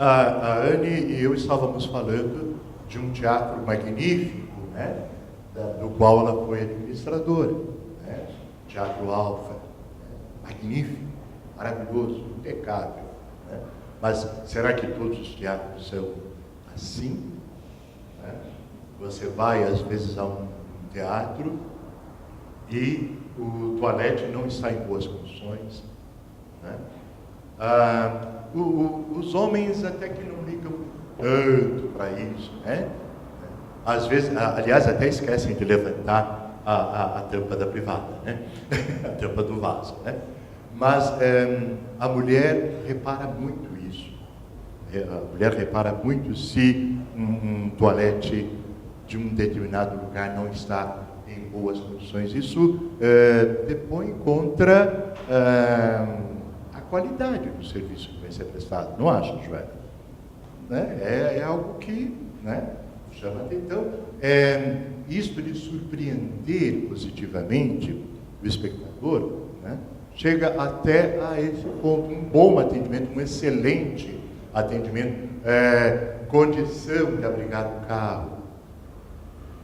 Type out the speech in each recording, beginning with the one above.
A Anne e eu estávamos falando de um teatro magnífico, né, do qual ela foi administradora, né, Teatro Alfa, né, magnífico, maravilhoso, impecável, né? Mas será que todos os teatros são assim? Né? Você vai, às vezes, a um teatro e o toalete não está em boas condições, né? Os homens até que não ligam tanto para isso, né? Às vezes, aliás, até esquecem de levantar a tampa da privada, né? A tampa do vaso, né? Mas a mulher repara muito isso. A mulher repara muito se um toalete de um determinado lugar não está em boas condições. Isso depõe contra a qualidade do serviço que vai ser prestado. Não acha, Joana? Né? É algo que, né, chama atenção. Isto de surpreender positivamente o espectador, né, chega até a esse ponto. Um bom atendimento, um excelente atendimento, condição de abrigar o carro.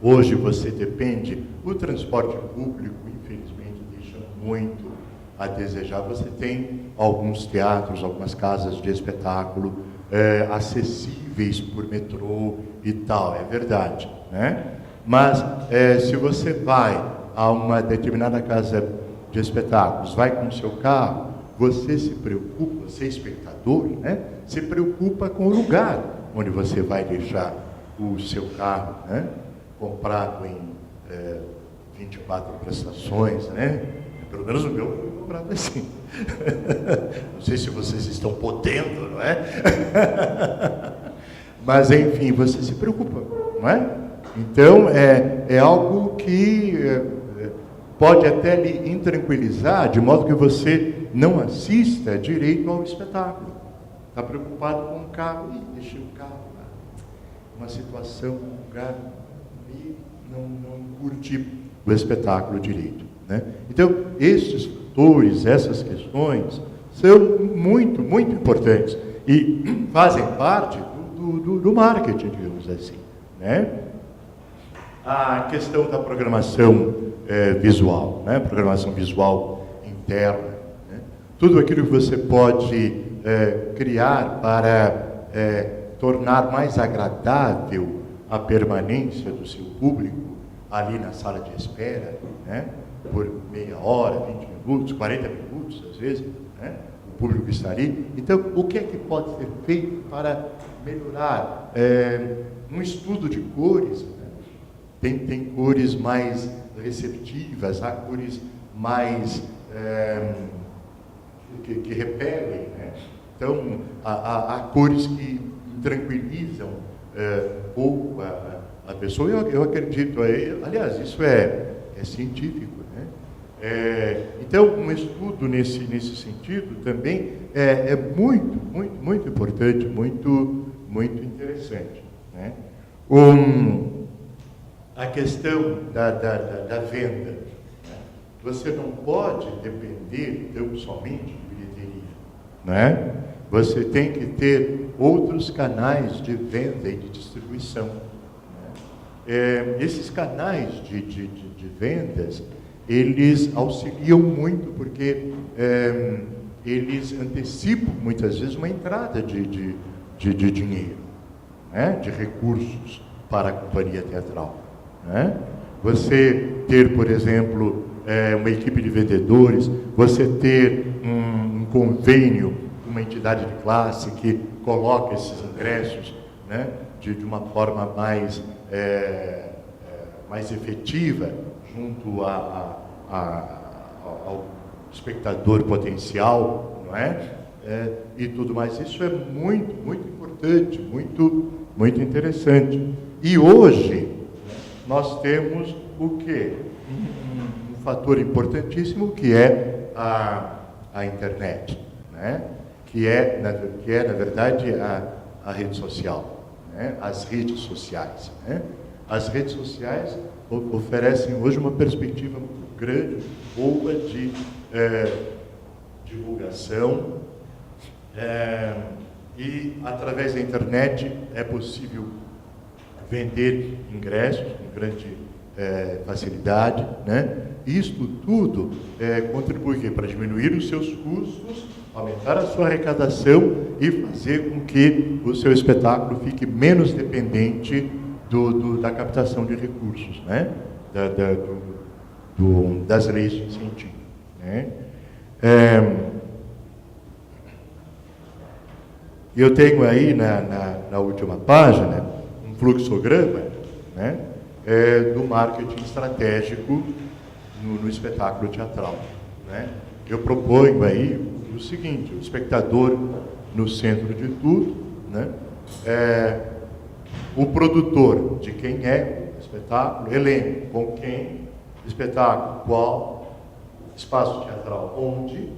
Hoje você depende, o transporte público, infelizmente, deixa muito a desejar. Você tem alguns teatros, algumas casas de espetáculo acessíveis por metrô e tal, é verdade, né? Mas se você vai a uma determinada casa de espetáculos, vai com o seu carro, você se preocupa, você espectador, né? Se preocupa com o lugar onde você vai deixar o seu carro, né? Comprado em 24 prestações, né? Pelo menos o meu foi comprado assim. Não sei se vocês estão podendo, não é? Mas, enfim, você se preocupa, não é? Então, é algo que pode até lhe intranquilizar, de modo que você não assista direito ao espetáculo. Está preocupado com o carro, e deixei o carro lá. Uma situação, um lugar, e não curte o espetáculo direito, né? Então, estes fatores, essas questões, são muito, muito importantes e fazem parte do marketing, digamos assim, né? A questão da programação visual, né? Programação visual interna, né? Tudo aquilo que você pode criar para tornar mais agradável a permanência do seu público ali na sala de espera, né? Por meia hora, 20 minutos, 40 minutos, às vezes, né? O público está ali. Então, o que é que pode ser feito para melhorar? Um estudo de cores, né? Tem cores mais receptivas, há cores mais que repelem, né? Então, há cores que tranquilizam pouco a pessoa. Eu acredito, aliás, isso é científico, né? Então, um estudo nesse sentido também é muito, muito, muito importante, muito, muito interessante, né? A questão da venda, né? Você não pode depender tão somente de bilheteria, né? Você tem que ter outros canais de venda e de distribuição, né? Esses canais de vendas, eles auxiliam muito, porque eles antecipam, muitas vezes, uma entrada de dinheiro, né? De recursos para a companhia teatral, né? Você ter, por exemplo, uma equipe de vendedores, você ter um convênio com uma entidade de classe que coloca esses ingressos, né? De uma forma mais efetiva junto ao espectador potencial, não é? E tudo mais. Isso é muito, muito importante, muito, muito interessante. E hoje nós temos o quê? Um fator importantíssimo, que é a internet, né? Que é, na verdade, a rede social, né? As redes sociais, né? As redes sociais oferecem hoje uma perspectiva muito grande, boa de divulgação E, através da internet, é possível vender ingressos com grande facilidade, né? Isto tudo contribui para diminuir os seus custos, aumentar a sua arrecadação e fazer com que o seu espetáculo fique menos dependente da captação de recursos, né? Das leis de incentivo, né? Eu tenho aí na última página um fluxograma, né, do marketing estratégico no espetáculo teatral, né? Eu proponho aí o seguinte: o espectador no centro de tudo, né? O produtor, de quem é o espetáculo, elenco, com quem, espetáculo, qual, espaço teatral, onde,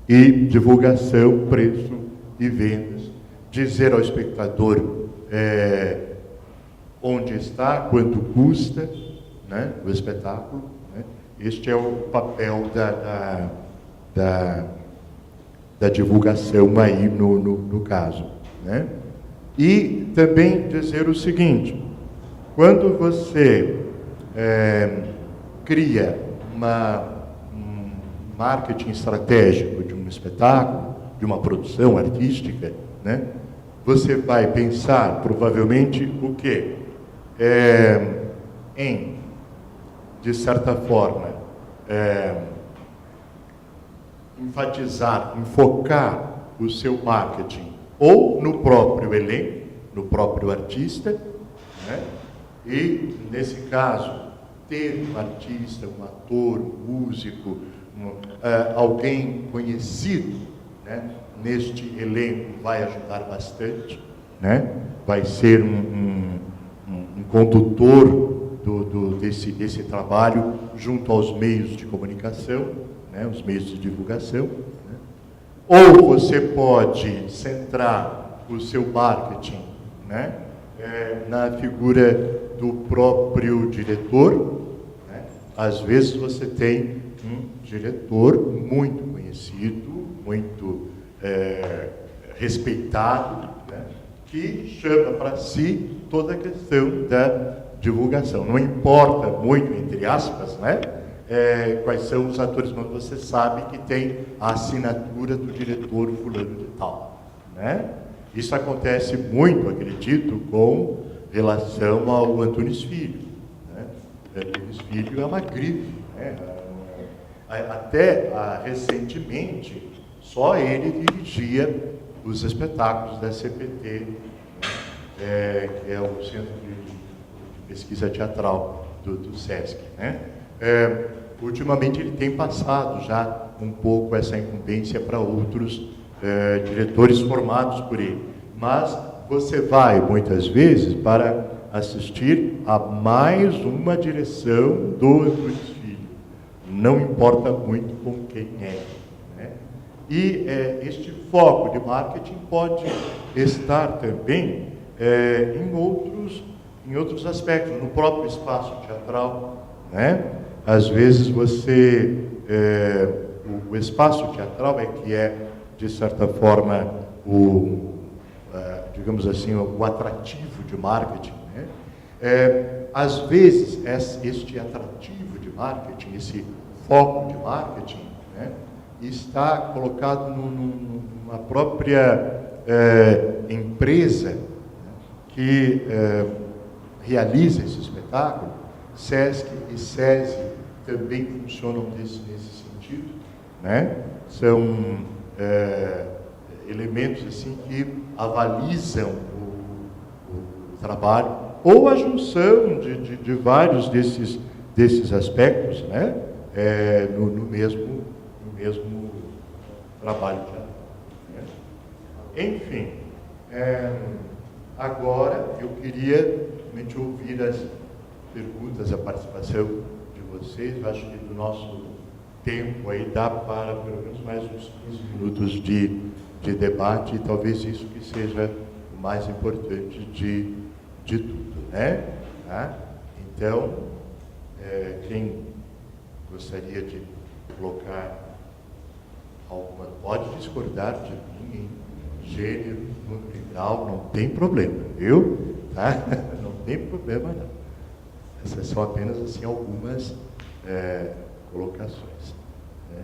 e divulgação, preço e vendas. Dizer ao espectador onde está, quanto custa, né, o espetáculo, né? Este é o papel da divulgação aí no caso, né? E também dizer o seguinte: quando você cria um marketing estratégico de um espetáculo, de uma produção artística, né, você vai pensar provavelmente o quê? De certa forma, enfatizar, enfocar o seu marketing ou no próprio elenco, no próprio artista, né? E, nesse caso, ter um artista, um ator, um músico, alguém conhecido, né, neste elenco vai ajudar bastante, né? Vai ser um condutor desse trabalho junto aos meios de comunicação, né? Os meios de divulgação, né? Ou você pode centrar o seu marketing, né, na figura do próprio diretor, né? Às vezes você tem um diretor muito conhecido, muito respeitado, né, que chama para si toda a questão da divulgação. Não importa muito, entre aspas, né, quais são os atores, mas você sabe que tem a assinatura do diretor fulano de tal, né? Isso acontece muito, acredito, com relação ao Antunes Filho, né? Antunes Filho é uma grife, né? Até recentemente, só ele dirigia os espetáculos da CPT, né? Que é o Centro de Pesquisa Teatral do SESC, né? Ultimamente ele tem passado já um pouco essa incumbência para outros diretores formados por ele. Mas você vai, muitas vezes, para assistir a mais uma direção do Antunes Filho. Não importa muito com quem é, né? E este foco de marketing pode estar também em outros aspectos, no próprio espaço teatral, né? Às vezes o espaço teatral que é, de certa forma, digamos assim, o atrativo de marketing, né? Às vezes, este atrativo de marketing, esse foco de marketing, né, está colocado numa própria empresa, né, que realiza esse espetáculo. SESC e SESI também funcionam nesse sentido, né? São elementos assim que avalizam o trabalho, ou a junção de vários desses aspectos, né? No mesmo trabalho. Né? Enfim, agora eu queria realmente ouvir as perguntas, a participação de vocês. Eu acho que do nosso tempo aí dá para pelo menos mais uns 15 minutos de debate, e talvez isso que seja o mais importante de tudo, né? Tá? Então, quem gostaria de colocar alguma, pode discordar de mim, hein? gênero, número e grau, não tem problema, viu? Tá? Não tem problema, não. Essas são apenas, assim, algumas colocações. Né?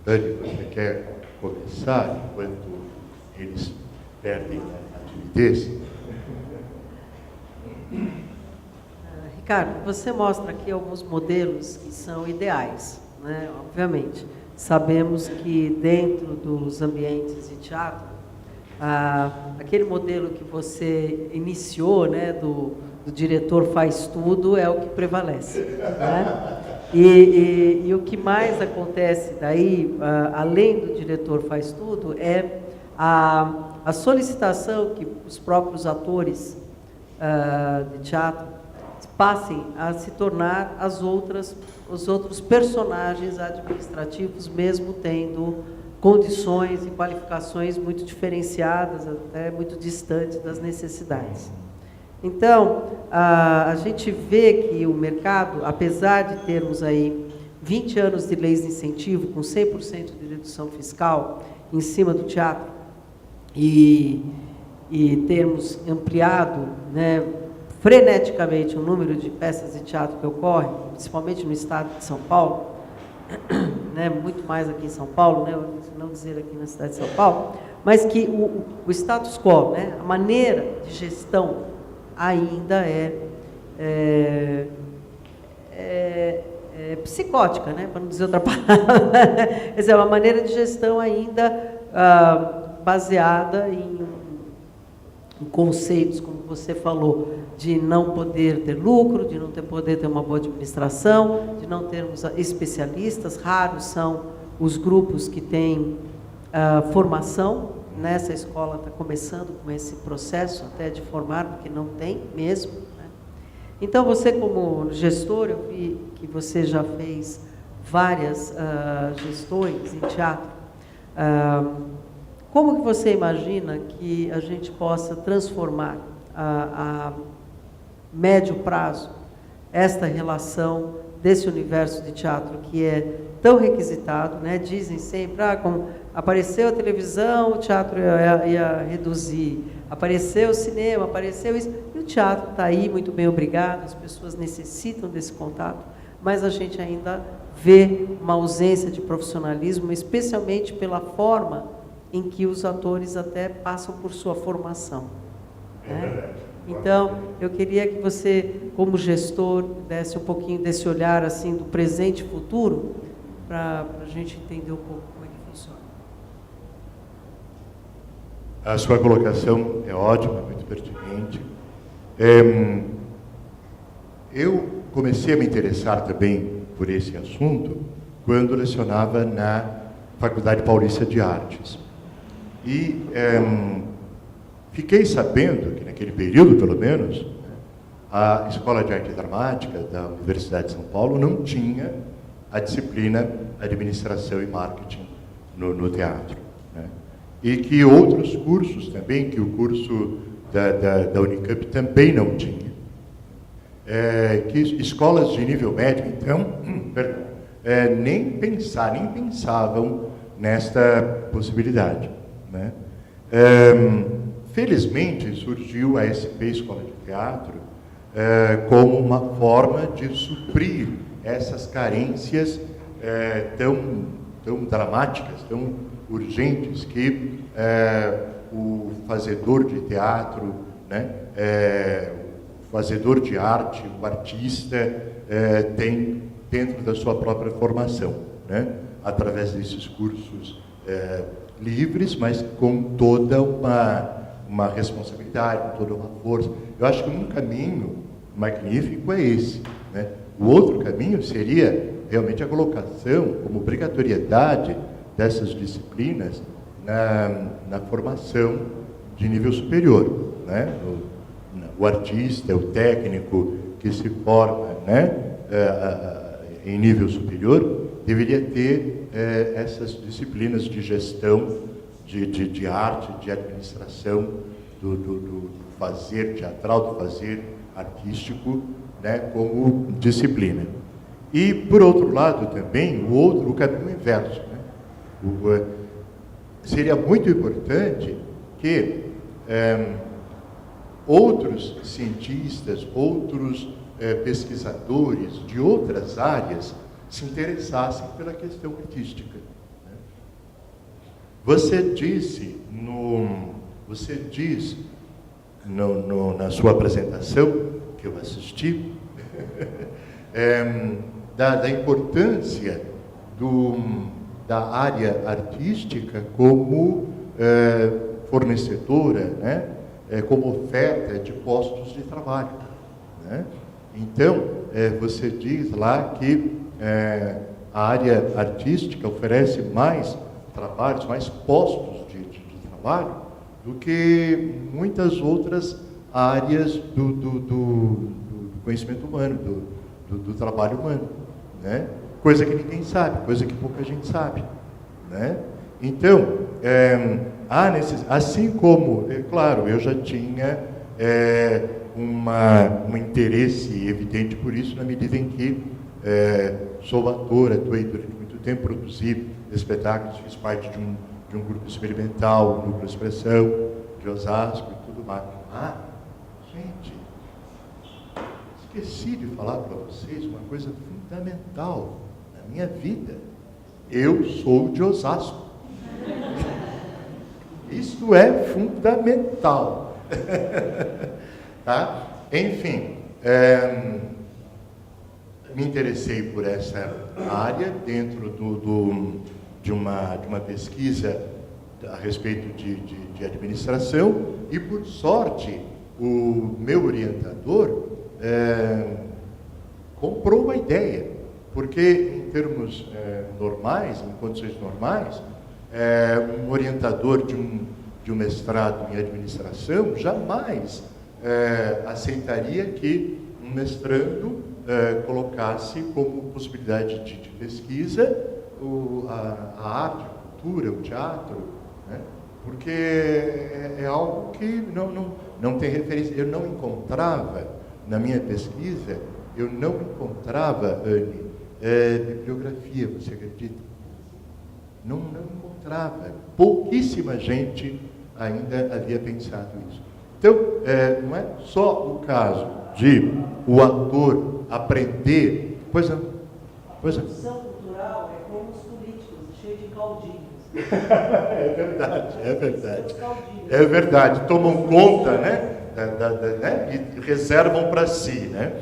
Dani, você quer começar enquanto eles perdem a timidez? Ricardo, você mostra aqui alguns modelos que são ideais, né? Obviamente. Sabemos que dentro dos ambientes de teatro, aquele modelo que você iniciou, né, do diretor faz tudo, é o que prevalece. Né? E o que mais acontece daí, além do diretor faz tudo, é a solicitação que os próprios atores de teatro passem a se tornar os outros personagens administrativos, mesmo tendo condições e qualificações muito diferenciadas, até muito distantes das necessidades. Então, a gente vê que o mercado, apesar de termos aí 20 anos de leis de incentivo, com 100% de dedução fiscal em cima do teatro, e termos ampliado, né, freneticamente o número de peças de teatro que ocorre, principalmente no estado de São Paulo, né, muito mais aqui em São Paulo, né, não dizer aqui na cidade de São Paulo, mas que o status quo, né, a maneira de gestão ainda é psicótica, né, para não dizer outra palavra. Quer dizer, é uma maneira de gestão ainda baseada em conceitos, como você falou, de não poder ter lucro, de não poder ter uma boa administração, de não termos especialistas. Raros são os grupos que têm formação. Nessa escola está começando com esse processo até de formar, porque não tem mesmo. Né? Então, você como gestor, eu vi que você já fez várias gestões em teatro. Como que você imagina que a gente possa transformar a médio prazo esta relação desse universo de teatro que é tão requisitado, né? Dizem sempre, como apareceu a televisão, o teatro ia reduzir, apareceu o cinema, apareceu isso, e o teatro está aí, muito bem, obrigado, as pessoas necessitam desse contato, mas a gente ainda vê uma ausência de profissionalismo, especialmente pela forma em que os atores até passam por sua formação. Né? Então, eu queria que você, como gestor, desse um pouquinho desse olhar assim do presente e futuro, para a gente entender um pouco como é que funciona. A sua colocação é ótima, muito pertinente. Eu comecei a me interessar também por esse assunto quando lecionava na Faculdade Paulista de Artes. E fiquei sabendo que, naquele período, pelo menos, a Escola de Arte Dramática da Universidade de São Paulo não tinha a disciplina Administração e Marketing no teatro. Né? E que outros cursos também, que o curso da Unicamp também não tinha. Que escolas de nível médio, então, nem pensavam nesta possibilidade. Né? Felizmente surgiu a SP Escola de Teatro como uma forma de suprir essas carências tão dramáticas, tão urgentes que o fazedor de teatro, né, o fazedor de arte, o artista tem dentro da sua própria formação, né, através desses cursos livres, mas com toda uma responsabilidade, com toda uma força. Eu acho que um caminho magnífico é esse. Né? O outro caminho seria realmente a colocação como obrigatoriedade dessas disciplinas na formação de nível superior. Né? O artista, o técnico que se forma, né, em nível superior, deveria ter essas disciplinas de gestão, de arte, de administração, do fazer teatral, do fazer artístico, né, como disciplina. E, por outro lado, também, o caminho inverso. Né? Seria muito importante que outros cientistas, outros pesquisadores de outras áreas se interessassem pela questão artística. Né? Você diz na sua apresentação, que eu assisti, da importância da área artística como fornecedora, né? Como oferta de postos de trabalho. Né? Então, você diz lá que a área artística oferece mais trabalhos, mais postos de trabalho do que muitas outras áreas do conhecimento humano, do trabalho humano. Né? Coisa que ninguém sabe, coisa que pouca gente sabe. Né? Então, assim como, claro, eu já tinha um interesse evidente por isso, na medida em que sou ator, atuei durante muito tempo, produzi espetáculos, fiz parte de um grupo experimental, um núcleo de expressão, de Osasco e tudo mais. Gente, esqueci de falar para vocês uma coisa fundamental na minha vida. Eu sou de Osasco. Isso é fundamental. Tá? Enfim, me interessei por essa área dentro de uma pesquisa a respeito de administração e, por sorte, o meu orientador comprou uma ideia, porque em termos normais, em condições normais, um orientador de um mestrado em administração jamais aceitaria que um mestrando colocasse como possibilidade de pesquisa a arte, a cultura, o teatro, né? Porque é algo que não tem referência. Eu não encontrava, na minha pesquisa, Anne, bibliografia, você acredita? Não encontrava. Pouquíssima gente ainda havia pensado isso. Então, não é só o caso de o ator aprender... Pois não. A produção cultural é como os políticos, cheio de caudinhos. É verdade. Tomam conta, né? E reservam para si, né?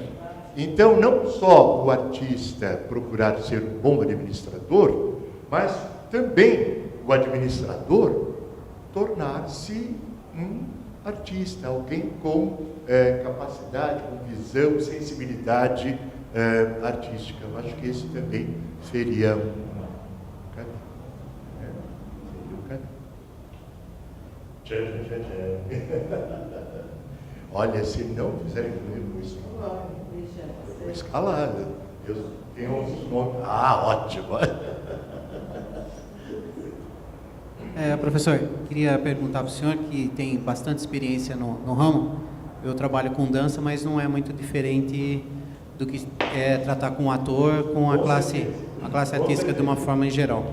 Então, não só o artista procurar ser um bom administrador, mas também o administrador tornar-se um artista, alguém com capacidade, com visão, sensibilidade artística. Eu acho que esse também seria um caminho. Seria um caminho. Olha, se não fizerem comigo, eu vou escalar. Eu tenho uns nomes. Ótimo. Professor, queria perguntar para o senhor, que tem bastante experiência no ramo. Eu trabalho com dança, mas não é muito diferente do que tratar com o ator, com a classe artística de uma forma em geral.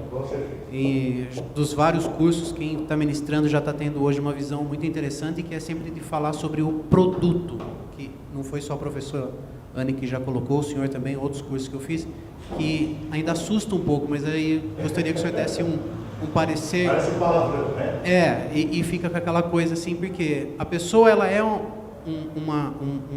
E dos vários cursos, quem está ministrando já está tendo hoje uma visão muito interessante, que é sempre de falar sobre o produto, que não foi só a professora Anne que já colocou, o senhor também, outros cursos que eu fiz, que ainda assusta um pouco, mas aí gostaria que o senhor desse um parecer. Parece palavrão, né? E fica com aquela coisa assim, porque a pessoa ela é um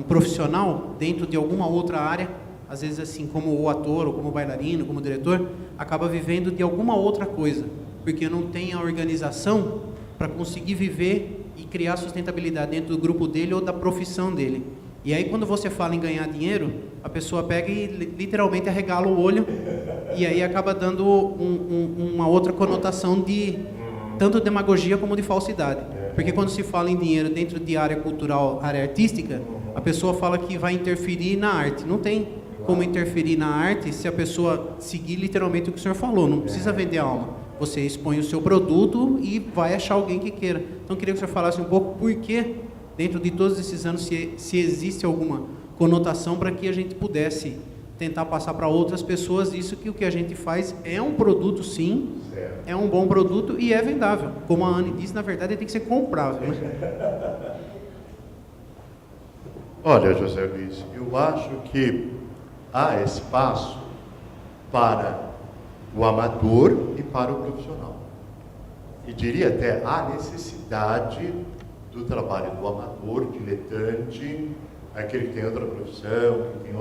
profissional dentro de alguma outra área, às vezes assim, como o ator, ou como bailarino, como diretor, acaba vivendo de alguma outra coisa, porque não tem a organização para conseguir viver e criar sustentabilidade dentro do grupo dele ou da profissão dele. E aí, quando você fala em ganhar dinheiro, a pessoa pega e literalmente arregala o olho, e aí acaba dando uma outra conotação de tanto demagogia como de falsidade. Porque quando se fala em dinheiro dentro de área cultural, área artística, a pessoa fala que vai interferir na arte. Não tem como interferir na arte se a pessoa seguir literalmente o que o senhor falou. Não precisa vender alma. Você expõe o seu produto e vai achar alguém que queira. Então, eu queria que o senhor falasse um pouco por que, dentro de todos esses anos, se existe alguma conotação para que a gente pudesse tentar passar para outras pessoas isso, que o que a gente faz é um produto, sim, Certo. é um bom produto e é vendável. Como a Anne disse, na verdade, ele tem que ser comprável. Né? Olha, José Luiz, eu acho que há espaço para o amador e para o profissional. E diria até, há necessidade do trabalho do amador, diletante, aquele que tem outra profissão, que tem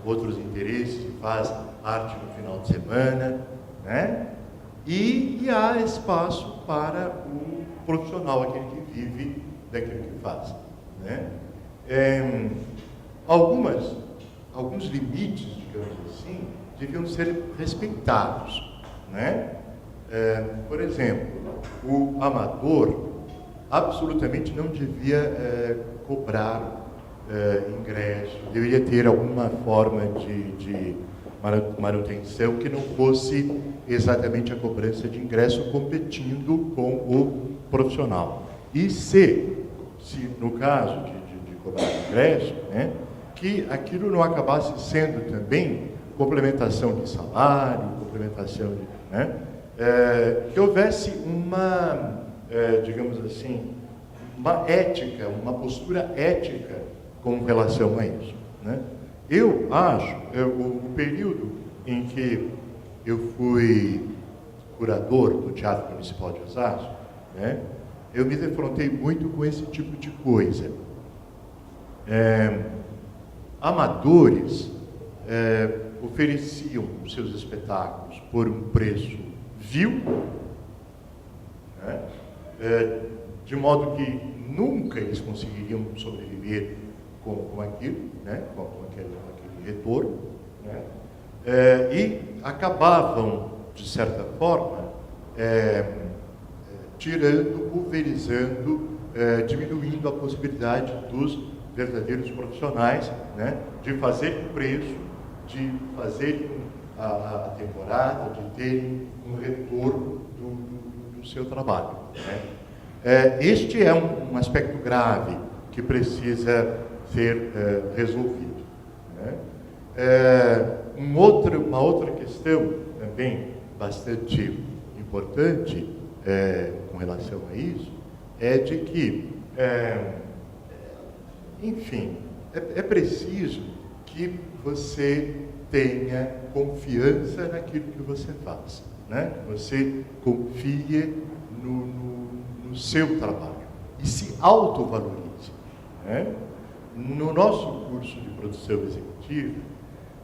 outros interesses, que faz arte no final de semana, né? E há espaço para o profissional, aquele que vive daquilo que faz, né? Alguns limites, digamos assim, deviam ser respeitados, né? Por exemplo, o amador absolutamente não devia cobrar ingresso, deveria ter alguma forma de manutenção que não fosse exatamente a cobrança de ingresso competindo com o profissional. E se no caso de cobrar ingresso, né, que aquilo não acabasse sendo também complementação de salário, complementação de... Né, que houvesse uma, digamos assim, uma ética, uma postura ética com relação a isso, né? Eu acho, o período em que eu fui curador do Teatro Municipal de Osasco, né, eu me defrontei muito com esse tipo de coisa. Amadores ofereciam os seus espetáculos por um preço vil, né, de modo que nunca eles conseguiriam sobreviver com aquilo, né, com aquele retorno, né, e acabavam, de certa forma, tirando, pulverizando, diminuindo a possibilidade dos verdadeiros profissionais, né, de fazer preço, de fazer a temporada, de terem um retorno do seu trabalho, né. Este é um aspecto grave que precisa ser resolvido, né. Uma outra questão também bastante importante com relação a isso é de que, enfim, é preciso que você tenha confiança naquilo que você faz, né? Você confie no seu trabalho e se autovalorize, né? No nosso curso de produção executiva,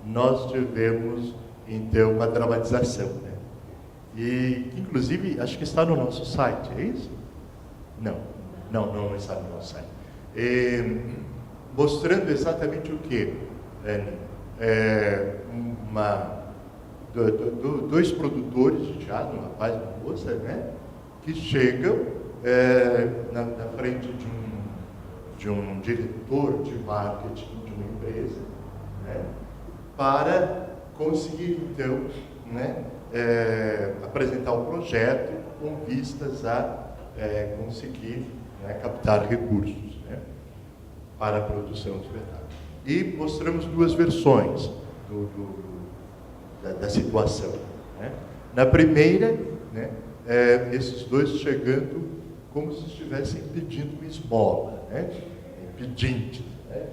nós tivemos, então, uma dramatização, né? E, inclusive, acho que está no nosso site, é isso? Não está no nosso site. Mostrando exatamente o quê? Dois produtores de teatro, um rapaz e uma moça, né, que chegam na frente de um diretor de marketing de uma empresa, né, para conseguir, então, né, apresentar o projeto com vistas a conseguir, né, captar recursos, né, para a produção do espetáculo. E mostramos duas versões da situação, né. Na primeira, né, esses dois chegando como se estivessem pedindo uma esmola, né, pedintes, né,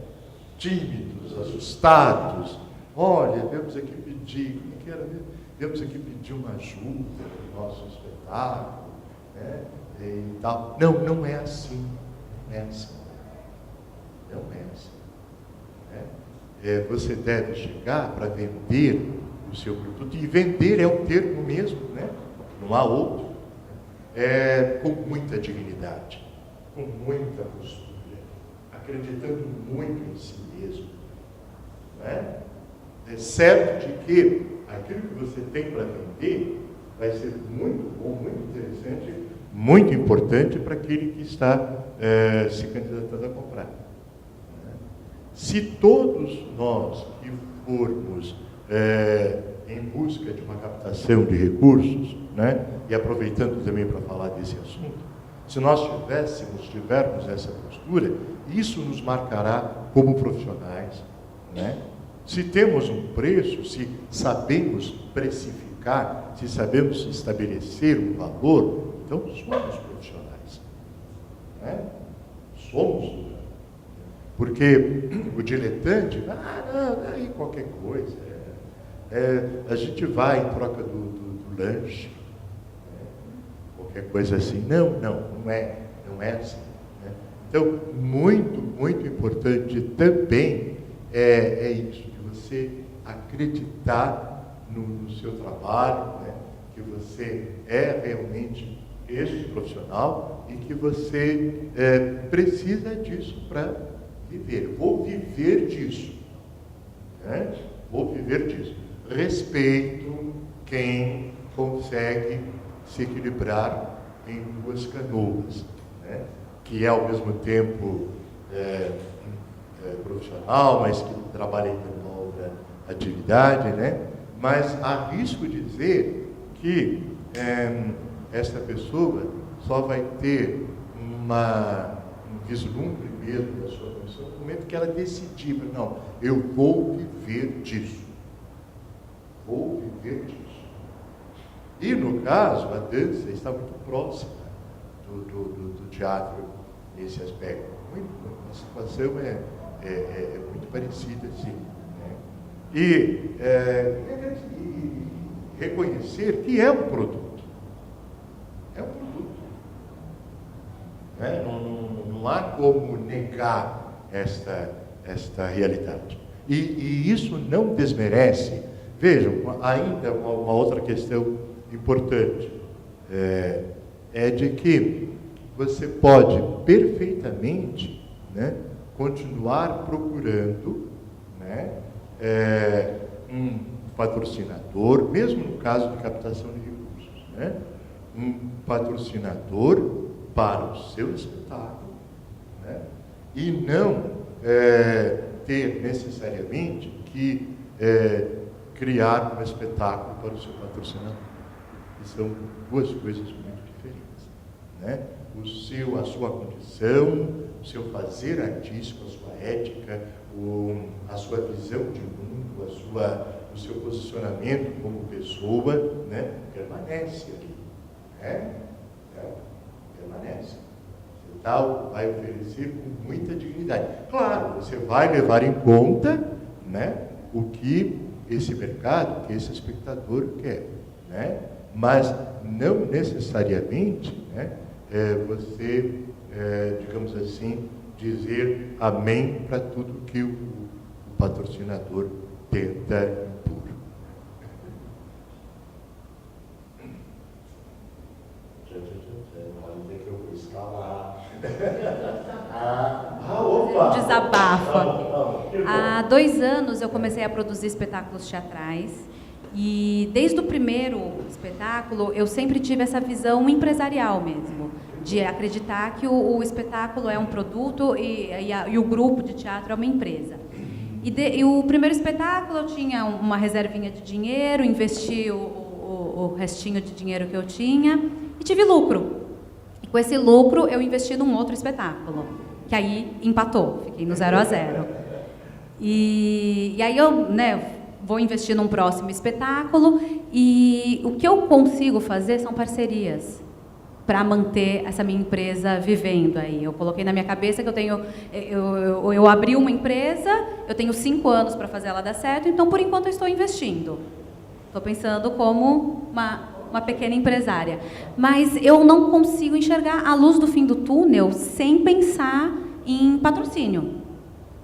tímidos, assustados. Olha, viemos aqui pedir, o que era mesmo? Viemos aqui pedir uma ajuda para o nosso espetáculo, né, e tal. Não é assim, não é assim. Não é assim. Né? Você deve chegar para vender o seu produto, e vender é o termo mesmo, né? Não há outro, com muita dignidade, com muita postura, acreditando muito em si mesmo. Né? É certo de que aquilo que você tem para vender vai ser muito bom, muito interessante, muito importante para aquele que está se candidatando a comprar. Né? Se todos nós que formos em busca de uma captação de recursos, né, e aproveitando também para falar desse assunto, se nós tivermos essa postura, isso nos marcará como profissionais, né? Se temos um preço, se sabemos precificar, se sabemos estabelecer um valor, então somos profissionais. Né? Somos. Porque o diletante, não, aí qualquer coisa. A gente vai em troca do lanche, qualquer coisa assim. Não é assim. Né? Então, muito importante também é isso, de você acreditar no seu trabalho, né? Que você é realmente este profissional e que você precisa disso para viver. Vou viver disso. Né? Vou viver disso. Respeito quem consegue se equilibrar em duas canoas, né? Que é ao mesmo tempo profissional, mas que trabalha em uma outra atividade, né? Mas arrisco dizer que esta pessoa só vai ter um vislumbre mesmo da sua profissão no momento que ela decidir, não, eu vou viver disso. Vou viver disso. E no caso, a dança está muito próxima do teatro nesse aspecto. A situação é muito parecida, assim. Né? E reconhecer que é um produto. É um produto. Né? Não há como negar esta realidade. E isso não desmerece. Vejam, ainda uma outra questão importante é de que você pode perfeitamente, né, continuar procurando, né, um patrocinador, mesmo no caso de captação de recursos, né, um patrocinador para o seu espetáculo, né, e não ter necessariamente que criar um espetáculo para o seu patrocinador. E são duas coisas muito diferentes. Né? A sua condição, o seu fazer artístico, a sua ética, a sua visão de mundo, o seu posicionamento como pessoa, né? Permanece ali. Né? Permanece. Você vai oferecer com muita dignidade. Claro, você vai levar em conta, né, o que esse mercado, que esse espectador quer, né? Mas não necessariamente, né, você, digamos assim, dizer amém para tudo que o patrocinador tenta impor. Um desabafo aqui. Há 2 anos eu comecei a produzir espetáculos teatrais e desde o primeiro espetáculo eu sempre tive essa visão empresarial mesmo, de acreditar que o espetáculo é um produto e o grupo de teatro é uma empresa. E o primeiro espetáculo eu tinha uma reservinha de dinheiro, investi o restinho de dinheiro que eu tinha e tive lucro. E com esse lucro eu investi num outro espetáculo, que aí empatou, fiquei no 0 a 0. E aí eu, né, vou investir num próximo espetáculo e o que eu consigo fazer são parcerias para manter essa minha empresa vivendo aí. Eu coloquei na minha cabeça que eu abri uma empresa, eu tenho 5 anos para fazer ela dar certo, então por enquanto eu estou investindo. Estou pensando como uma pequena empresária. Mas eu não consigo enxergar a luz do fim do túnel sem pensar em patrocínio.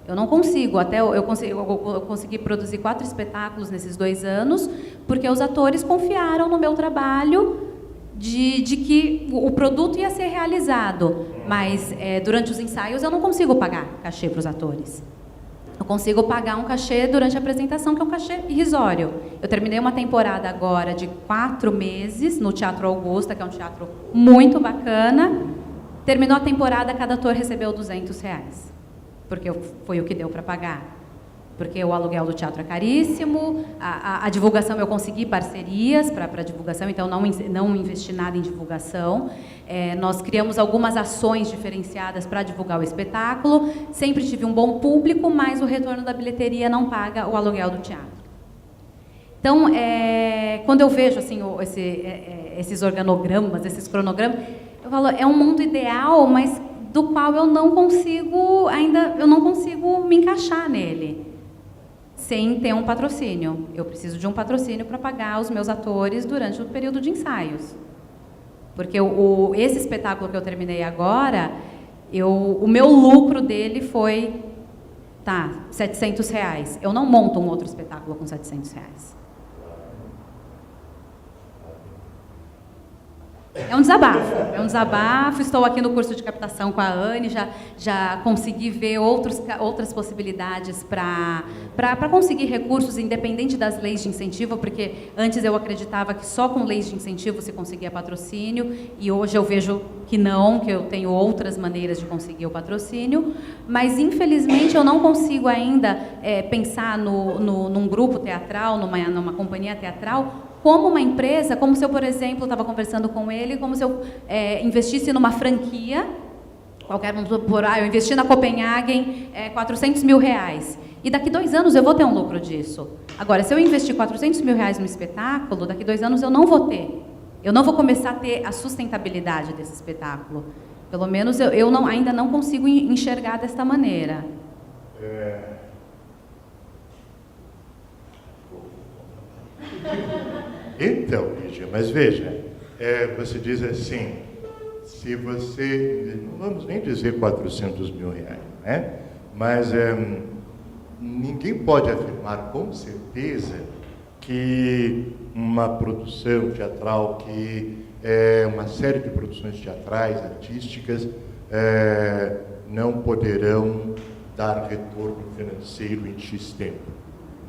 Eu não consigo, eu consegui produzir 4 espetáculos nesses 2 anos, porque os atores confiaram no meu trabalho de que o produto ia ser realizado. Mas durante os ensaios eu não consigo pagar cachê para os atores. Eu consigo pagar um cachê durante a apresentação, que é um cachê irrisório. Eu terminei uma temporada agora de 4 meses no Teatro Augusta, que é um teatro muito bacana. Terminou a temporada, cada ator recebeu R$200, porque foi o que deu para pagar. porque o aluguel do teatro é caríssimo, a divulgação eu consegui parcerias para divulgação, então não investi nada em divulgação. Nós criamos algumas ações diferenciadas para divulgar o espetáculo, sempre tive um bom público, mas o retorno da bilheteria não paga o aluguel do teatro. Então, quando eu vejo assim, esses organogramas, esses cronogramas, eu falo, é um mundo ideal, mas do qual eu não consigo me encaixar nele, sem ter um patrocínio. Eu preciso de um patrocínio para pagar os meus atores durante o período de ensaios. Porque esse espetáculo que eu terminei agora, o meu lucro dele foi, R$700. Eu não monto um outro espetáculo com R$700. É um desabafo, estou aqui no curso de captação com a Anne, já consegui ver outras possibilidades para conseguir recursos, independente das leis de incentivo, porque antes eu acreditava que só com leis de incentivo se conseguia patrocínio, e hoje eu vejo que não, que eu tenho outras maneiras de conseguir o patrocínio, mas infelizmente eu não consigo ainda pensar num grupo teatral, numa companhia teatral, como uma empresa, como se eu, por exemplo, estava conversando com ele, como se eu investisse numa franquia, eu investi na Copenhagen R$400 mil, e daqui 2 anos eu vou ter um lucro disso. Agora, se eu investir R$400 mil no espetáculo, daqui 2 anos eu não vou ter. Eu não vou começar a ter a sustentabilidade desse espetáculo. Pelo menos eu ainda não consigo enxergar desta maneira. Então, Lígia, mas veja, você diz assim, se você, não vamos nem dizer R$400 mil, né? Mas ninguém pode afirmar com certeza que uma produção teatral, que uma série de produções teatrais, artísticas, não poderão dar retorno financeiro em X tempo,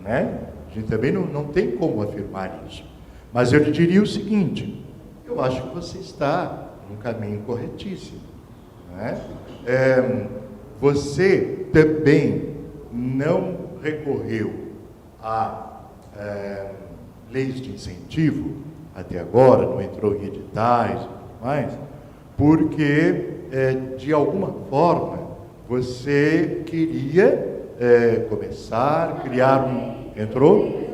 né? A gente também não tem como afirmar isso. Mas eu lhe diria o seguinte, eu acho que você está num caminho corretíssimo, né? Você também não recorreu a leis de incentivo, até agora, não entrou em editais, mas porque, de alguma forma, você queria começar, criar um... Entrou?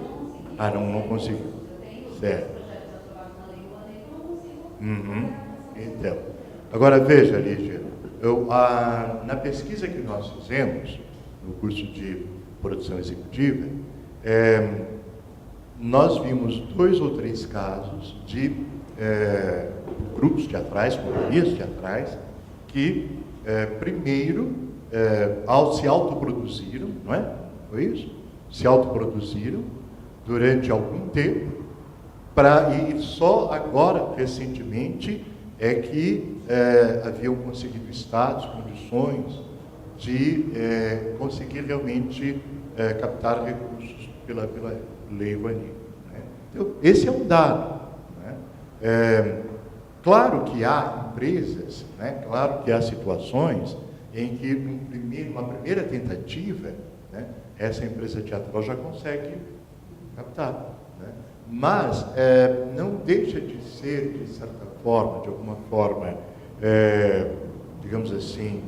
Não conseguiu. Certo. Então, agora veja, Lígia, na pesquisa que nós fizemos, no curso de produção executiva, nós vimos 2 ou 3 casos de grupos teatrais, companhias teatrais, que primeiro se autoproduziram, não é? Foi isso? Se autoproduziram durante algum tempo, e só agora, recentemente, é que haviam conseguido estados, condições de conseguir realmente captar recursos pela Lei Rouanet, né? Então, esse é um dado, né? Claro que há empresas, né? Claro que há situações em que, numa primeira tentativa, né, essa empresa teatral já consegue captar, né? Mas não deixa de ser, de certa forma, de alguma forma, digamos assim,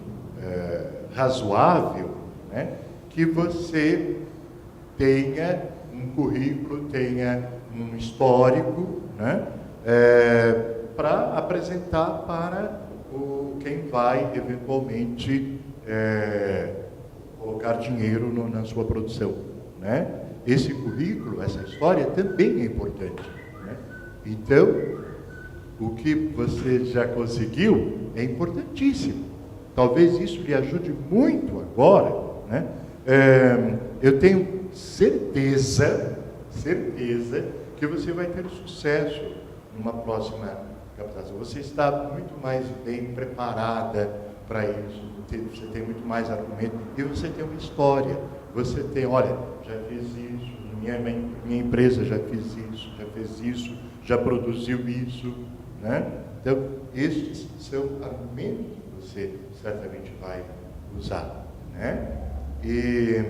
razoável, né, que você tenha um currículo, tenha um histórico, né, para apresentar para quem vai, eventualmente, colocar dinheiro na sua produção, né? Esse currículo, essa história também é importante, né? Então, o que você já conseguiu é importantíssimo. Talvez isso lhe ajude muito agora, né? Eu tenho certeza que você vai ter sucesso numa próxima captação. Você está muito mais bem preparada para isso, você tem muito mais argumento, e você tem uma história. Você tem, olha, já fiz isso, minha empresa já fez isso, já produziu isso, né? Então, estes são argumentos que você certamente vai usar, né? E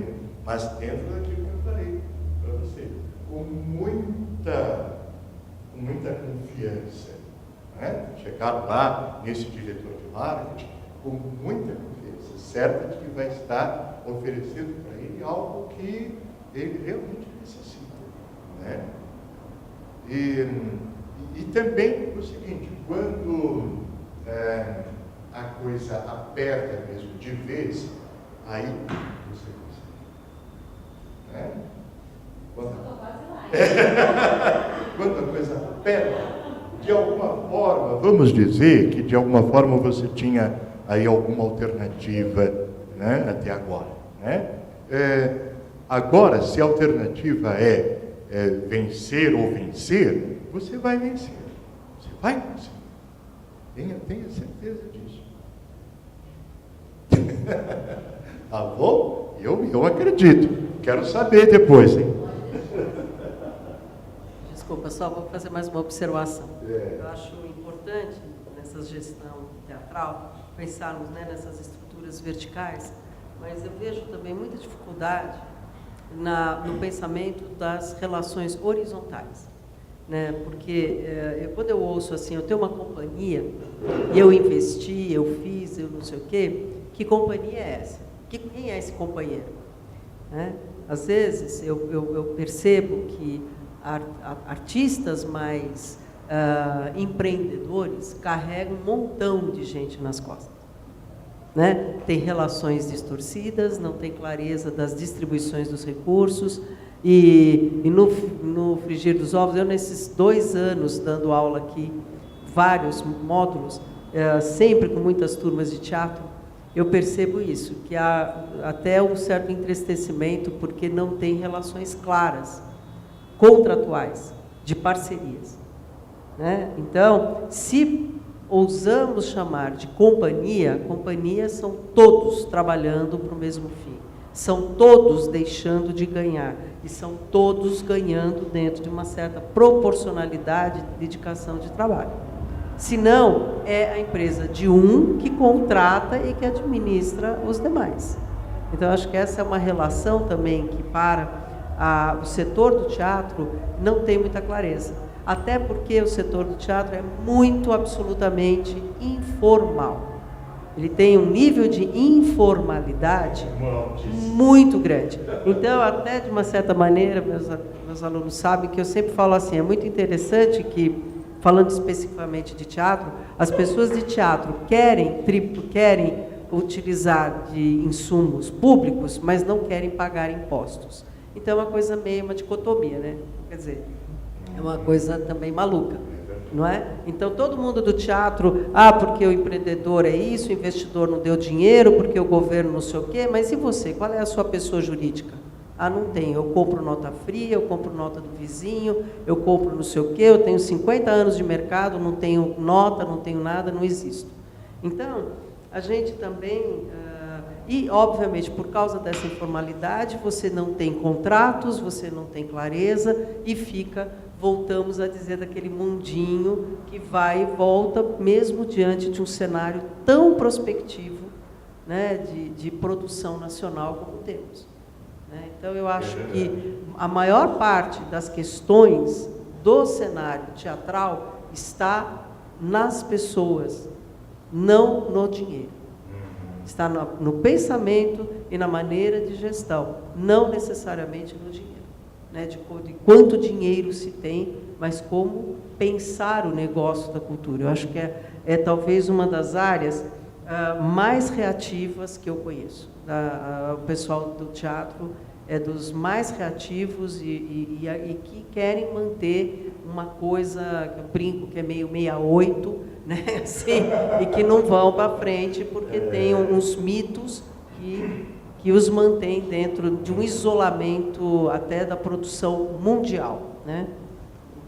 mas dentro daquilo que eu falei para você, com muita confiança. Né? Chegaram lá nesse diretor de marketing com muita confiança, certa de que vai estar oferecendo para ele algo que ele realmente necessita. Né? E também o seguinte, quando a coisa aperta mesmo de vez, aí você consegue. Né? Quando a coisa aperta, de alguma forma, vamos dizer que de alguma forma você tinha aí alguma alternativa, né, até agora. Né? Agora, se a alternativa é vencer ou vencer, você vai vencer. Você vai conseguir. Tenha certeza disso. Tá bom? Eu acredito. Quero saber depois, hein? Desculpa, só vou fazer mais uma observação. Eu acho importante, nessa gestão teatral, pensarmos, né, nessas estruturas verticais, mas eu vejo também muita dificuldade no pensamento das relações horizontais. Né? Porque quando eu ouço assim, eu tenho uma companhia, e eu investi, eu fiz, eu não sei o quê, que companhia é essa? Quem é esse companheiro? Né? Às vezes eu percebo que artistas mais empreendedores carregam um montão de gente nas costas. Né? Tem relações distorcidas, não tem clareza das distribuições dos recursos, e no frigir dos ovos, eu nesses 2 anos dando aula aqui, vários módulos, sempre com muitas turmas de teatro, eu percebo isso, que há até um certo entristecimento, porque não tem relações claras, contratuais, de parcerias. Né? Então, se ousamos chamar de companhia, companhias são todos trabalhando para o mesmo fim, são todos deixando de ganhar, e são todos ganhando dentro de uma certa proporcionalidade de dedicação de trabalho. Senão, é a empresa de um que contrata e que administra os demais. Então, acho que essa é uma relação também que, para o setor do teatro, não tem muita clareza. Até porque o setor do teatro é muito, absolutamente informal. Ele tem um nível de informalidade muito grande. Então, até de uma certa maneira, meus alunos sabem que eu sempre falo assim, é muito interessante que, falando especificamente de teatro, as pessoas de teatro querem utilizar de insumos públicos, mas não querem pagar impostos. Então, é uma coisa meio uma dicotomia, né? Quer dizer, é uma coisa também maluca, não é? Então, todo mundo do teatro, porque o empreendedor é isso, o investidor não deu dinheiro, porque o governo não sei o quê, mas e você? Qual é a sua pessoa jurídica? Não tem, eu compro nota fria, eu compro nota do vizinho, eu compro não sei o quê, eu tenho 50 anos de mercado, não tenho nota, não tenho nada, não existo. Então, a gente também... E, obviamente, por causa dessa informalidade, você não tem contratos, você não tem clareza e voltamos a dizer, daquele mundinho que vai e volta, mesmo diante de um cenário tão prospectivo, né, de produção nacional como temos. Né? Então, eu acho que a maior parte das questões do cenário teatral está nas pessoas, não no dinheiro. Está no pensamento e na maneira de gestão, não necessariamente no dinheiro, né? De quanto dinheiro se tem, mas como pensar o negócio da cultura. Eu acho que é talvez uma das áreas mais reativas que eu conheço. O pessoal do teatro é dos mais reativos e que querem manter uma coisa, que eu brinco, que é meio 68, né? Assim, e que não vão para frente porque tem uns mitos que os mantêm dentro de um isolamento até da produção mundial, né?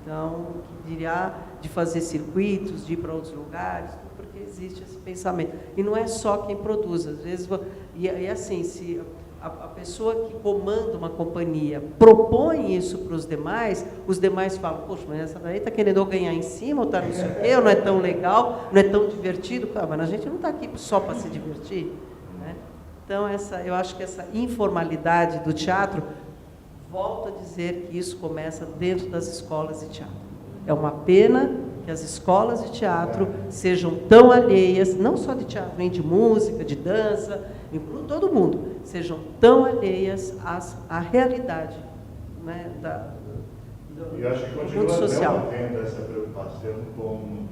Então, que diria de fazer circuitos, de ir para outros lugares, porque existe esse pensamento. E não é só quem produz, às vezes... E assim, se a pessoa que comanda uma companhia propõe isso para os demais falam, poxa, mas essa daí está querendo ganhar em cima, ou está não sei o quê, ou não é tão legal, não é tão divertido. Mas a gente não está aqui só para se divertir. Né? Então, eu acho que essa informalidade do teatro, volto a dizer que isso começa dentro das escolas de teatro. É uma pena que as escolas de teatro sejam tão alheias, não só de teatro, nem de música, de dança, todo mundo, sejam tão alheias à realidade, né, E eu acho que do mundo continua social. não havendo essa preocupação com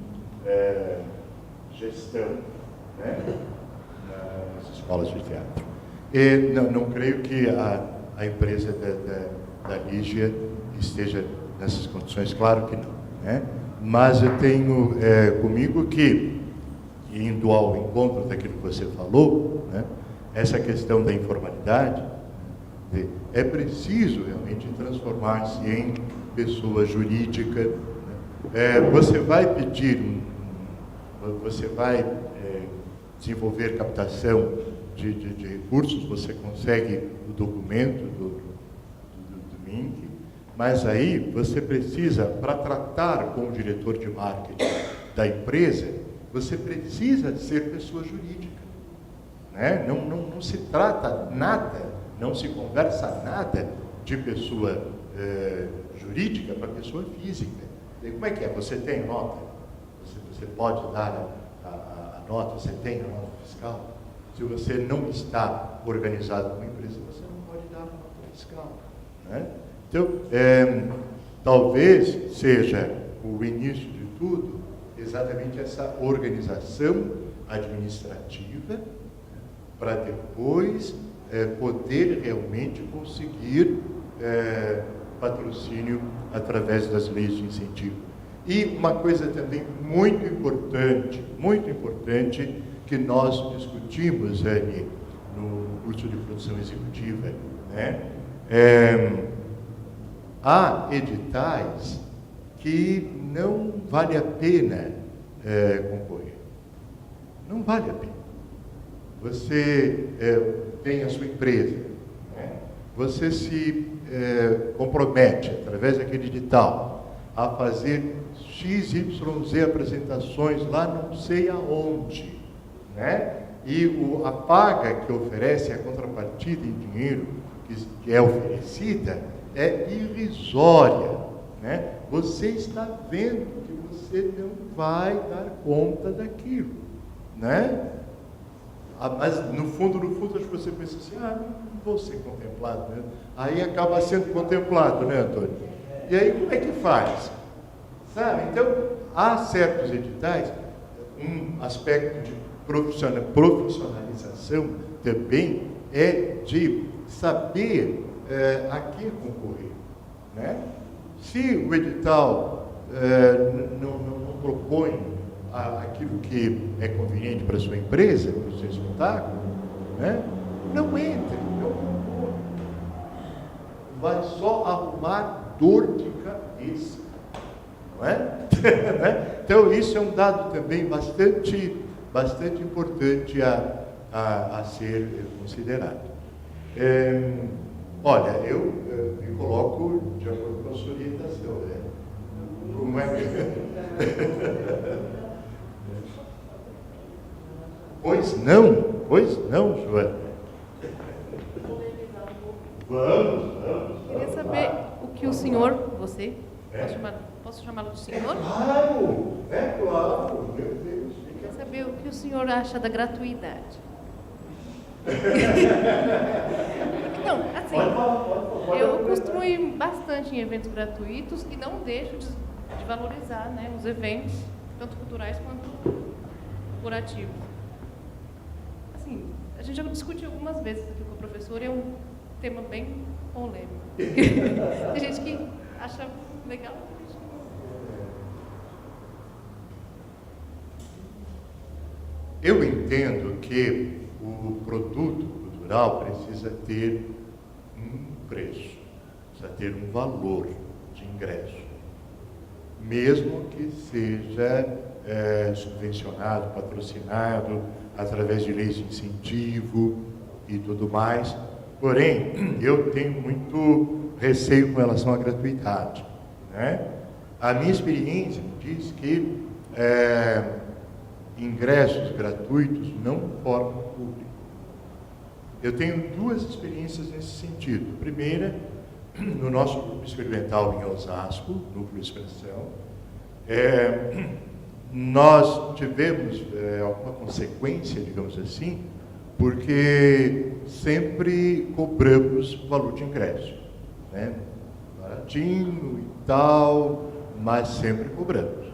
gestão, né, nas escolas de teatro. E não creio que a empresa da Lígia esteja nessas condições, claro que não, né? Mas eu tenho comigo que, indo ao encontro daquilo que você falou, né, essa questão da informalidade, é preciso realmente transformar-se em pessoa jurídica. Né? Você vai pedir, você vai desenvolver captação de recursos, você consegue o documento do MINC, mas aí você precisa, para tratar com o diretor de marketing da empresa, você precisa ser pessoa jurídica. Né? Não se trata nada, não se conversa nada de pessoa jurídica para pessoa física. E como é que é? Você tem nota? Você pode dar a nota, você tem a nota fiscal? Se você não está organizado como empresa, você não pode dar a nota fiscal. Né? Então, talvez seja o início de tudo exatamente essa organização administrativa, para depois poder realmente conseguir patrocínio através das leis de incentivo. E uma coisa também muito importante que nós discutimos, Anne, no curso de produção executiva, né? Há editais que não vale a pena concorrer. Não vale a pena. Você tem a sua empresa, né? Você se compromete, através daquele edital, a fazer XYZ apresentações lá não sei aonde, né? E a paga que oferece, a contrapartida em dinheiro que é oferecida, é irrisória, né? Você está vendo que você não vai dar conta daquilo, né? Mas no fundo, acho que você pensa assim, não vou ser contemplado, né? Aí acaba sendo contemplado, né, Antônio? E aí como é que faz? Sabe? Então, há certos editais, um aspecto de profissionalização também é de saber a que concorrer, né? Se o edital não propõe aquilo que é conveniente para a sua empresa, para o seu espetáculo, né? Não entre, não concorra. Vai só arrumar dor de cabeça, não é? Então, isso é um dado também bastante importante a ser considerado. Olha, eu me coloco de acordo com a sua orientação, né? Como é que... Pois não, Joana. Vamos. Queria saber o que o senhor, você, posso chamá-lo de senhor? Claro, claro, meu Deus. Queria saber o que o senhor acha da gratuidade. Não, assim, eu costumo ir bastante em eventos gratuitos e não deixo de valorizar, né, os eventos, tanto culturais quanto corporativos. Assim, a gente já discutiu algumas vezes aqui com a professora e é um tema bem polêmico. Tem gente que acha legal, tem gente que não. Eu entendo que o produto cultural precisa ter um preço, precisa ter um valor de ingresso, mesmo que seja subvencionado, patrocinado, através de leis de incentivo e tudo mais. Porém, eu tenho muito receio com relação à gratuidade, né? A minha experiência diz que ingressos gratuitos não formam público. Eu tenho duas experiências nesse sentido. Primeira, no nosso grupo experimental em Osasco, Núcleo Expressão, nós tivemos alguma consequência, digamos assim, porque sempre cobramos valor de ingresso, né? Baratinho e tal, mas sempre cobramos.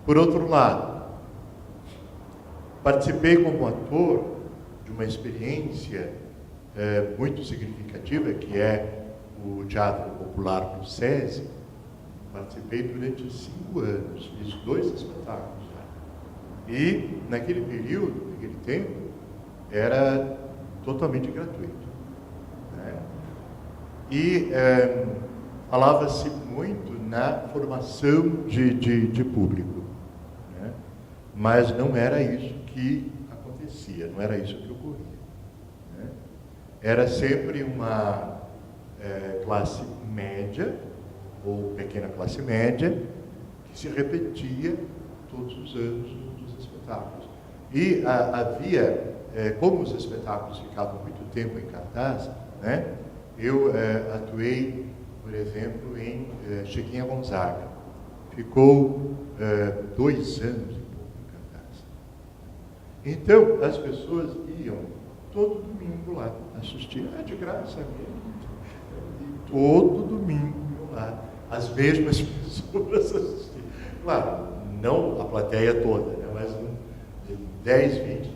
Por outro lado, participei como ator de uma experiência muito significativa, que é o Teatro Popular do SESI. Participei durante 5 anos, fiz 2 espetáculos lá. E, naquele período, naquele tempo, era totalmente gratuito, né? E falava-se muito na formação de público, né? Mas não era isso que acontecia, não era isso que ocorria, né? Era sempre uma classe média, ou pequena classe média, que se repetia todos os anos dos espetáculos. E havia, como os espetáculos ficavam muito tempo em cartaz, né? Eu atuei, por exemplo, em Chiquinha Gonzaga. Ficou 2 anos e pouco em cartaz. Então, as pessoas iam todo domingo lá assistir. De graça mesmo. E todo domingo iam lá as mesmas pessoas assistir. Claro, não a plateia toda, né? Mas 10, 20, 30%,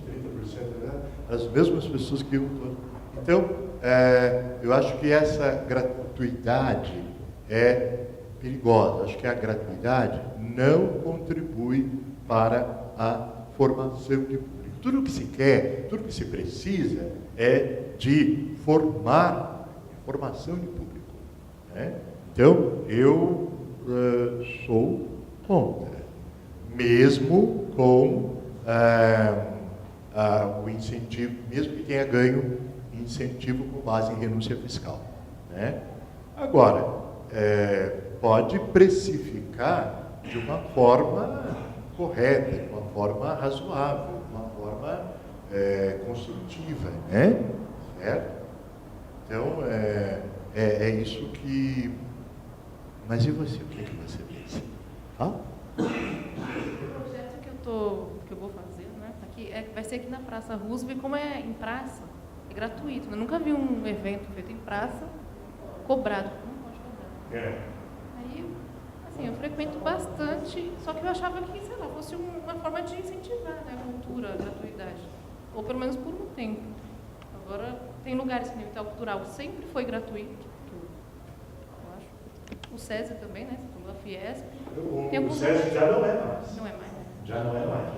né? As mesmas pessoas que iam todo. Então, eu acho que essa gratuidade é perigosa. Acho que a gratuidade não contribui para a formação de público. Tudo o que se quer, tudo o que se precisa é de formação de público, né? Então, eu sou contra, mesmo com o incentivo, mesmo que tenha ganho incentivo com base em renúncia fiscal, né? Agora, pode precificar de uma forma correta, de uma forma razoável, de uma forma construtiva, né? Certo? Então, é isso que... Mas e você? O que você pensa? Fala. O projeto que eu vou fazer, né? Aqui, vai ser aqui na Praça Roosevelt. Como é em praça, é gratuito. Eu nunca vi um evento feito em praça cobrado. Não pode cobrar. Aí, assim, eu frequento bastante, só que eu achava que, sei lá, fosse uma forma de incentivar, né, a cultura, a gratuidade. Ou pelo menos por um tempo. Agora, tem lugares que o Itaú Cultural sempre foi gratuito. O SESI também, né? A Fiesp. O SESI já não é mais. Não é mais. Já não é mais.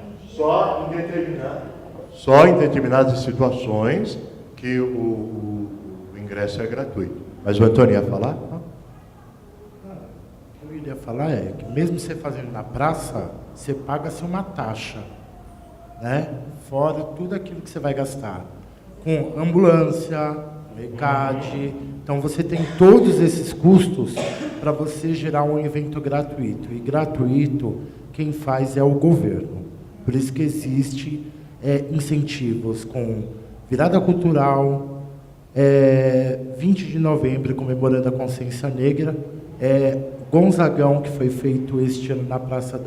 Só em determinadas situações que o ingresso é gratuito. Mas o Antônio ia falar? O que eu iria falar é que mesmo você fazendo na praça, você paga-se uma taxa, né? Fora tudo aquilo que você vai gastar. Com ambulância, ECAD. Então, você tem todos esses custos para você gerar um evento gratuito. E gratuito, quem faz é o governo. Por isso que existe incentivos com virada cultural, 20 de novembro, comemorando a Consciência Negra, Gonzagão, que foi feito este ano na Praça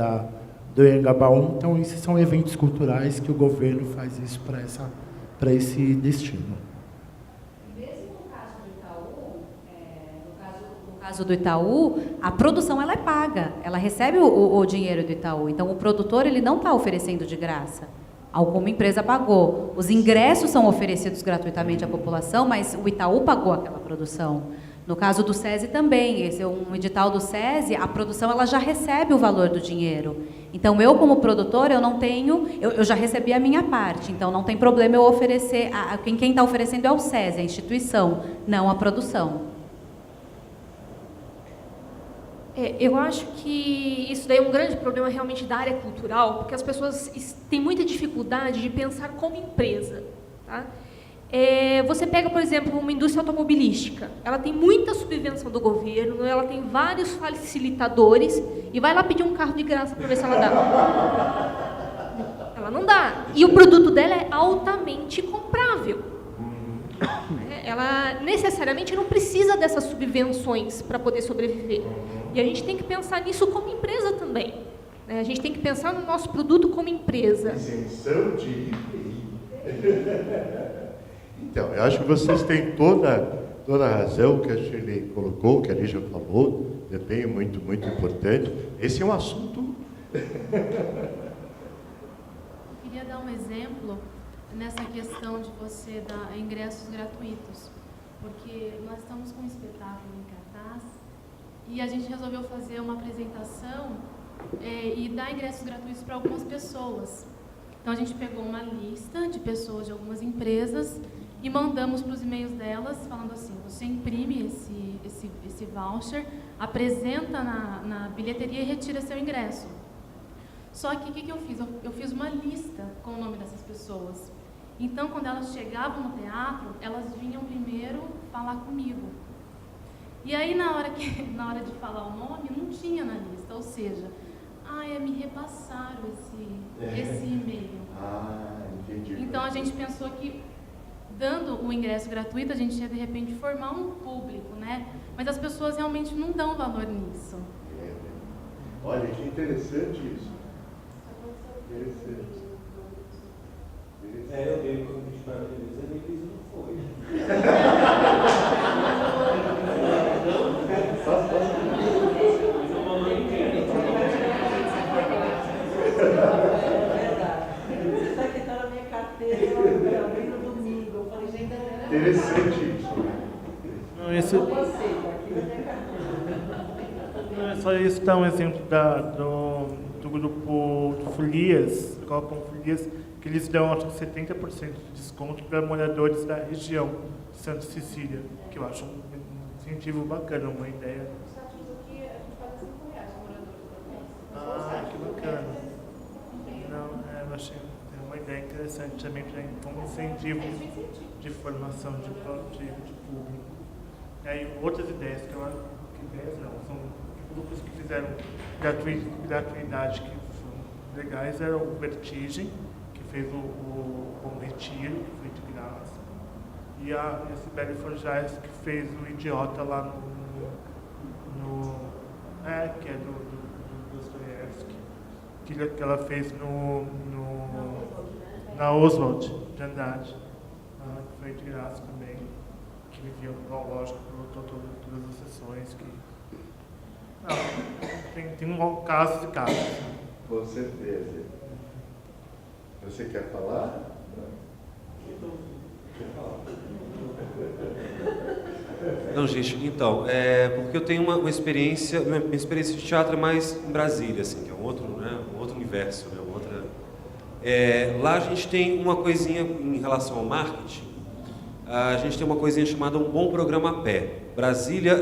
do Anhangabaú. Então, esses são eventos culturais que o governo faz isso para esse destino. No caso do Itaú, a produção ela é paga, ela recebe o dinheiro do Itaú. Então, o produtor ele não está oferecendo de graça. Alguma empresa pagou. Os ingressos são oferecidos gratuitamente à população, mas o Itaú pagou aquela produção. No caso do SESI também, esse é um edital do SESI, a produção ela já recebe o valor do dinheiro. Então, eu como produtor, eu não tenho, eu já recebi a minha parte, então não tem problema eu oferecer, quem está oferecendo é o SESI, a instituição, não a produção. Eu acho que isso daí é um grande problema realmente da área cultural, porque as pessoas têm muita dificuldade de pensar como empresa. Tá? Você pega, por exemplo, uma indústria automobilística. Ela tem muita subvenção do governo, ela tem vários facilitadores, e vai lá pedir um carro de graça para ver se ela dá. ela não dá. E o produto dela é altamente comprável. Ela necessariamente não precisa dessas subvenções para poder sobreviver. E a gente tem que pensar nisso como empresa também. A gente tem que pensar no nosso produto como empresa. Isenção de IPI. Então, eu acho que vocês têm toda a razão que a Shirley colocou, que a Lígia falou, também é muito, muito importante. Esse é um assunto... Eu queria dar um exemplo nessa questão de você dar ingressos gratuitos, porque nós estamos com um espetáculo em cartaz e a gente resolveu fazer uma apresentação e dar ingressos gratuitos para algumas pessoas. Então a gente pegou uma lista de pessoas de algumas empresas e mandamos para os e-mails delas, falando assim: você imprime esse voucher, apresenta na bilheteria e retira seu ingresso. Só que o que eu fiz? Eu fiz uma lista com o nome dessas pessoas. Então, quando elas chegavam no teatro, elas vinham primeiro falar comigo. E aí, na hora de falar o nome, não tinha na lista. Ou seja, me repassaram esse e-mail. Entendi. Então, a gente pensou que, dando o ingresso gratuito, a gente ia, de repente, formar um público, né? Mas as pessoas realmente não dão valor nisso. Olha, que interessante isso. Interessante. Eu dei o convite para a Elisa e a Elisa não foi. Você está aqui na minha carteira, eu abri no domingo. Eu falei, gente, Interessante isso. Não, isso... você, está aqui na minha carteira. Não, é só isso dar um exemplo do grupo do Folias, do Galpão Folias, que eles dão, acho que 70% de desconto para moradores da região de Santa Cecília, que eu acho um incentivo bacana, uma ideia. Que bacana. Não, eu achei uma ideia interessante também como incentivo de formação de público. E aí, outras ideias que eu acho que são grupos que fizeram gratuidade que foram legais, era o Vertigem, que fez o Bom Retiro, que foi de graça, e a Sibeli Forjais, que fez o Idiota lá que é do Dostoiévski, que ela fez na Oswald de Andrade, que foi de graça também, que vivia, lógico, todas as sessões que... Tem casos e casos. Com certeza. Você quer falar? Não, gente, então, porque eu tenho uma experiência, minha experiência de teatro é mais em Brasília, assim, que é um outro universo, né, lá a gente tem uma coisinha em relação ao marketing, a gente tem uma coisinha chamada um bom programa a pé. Brasília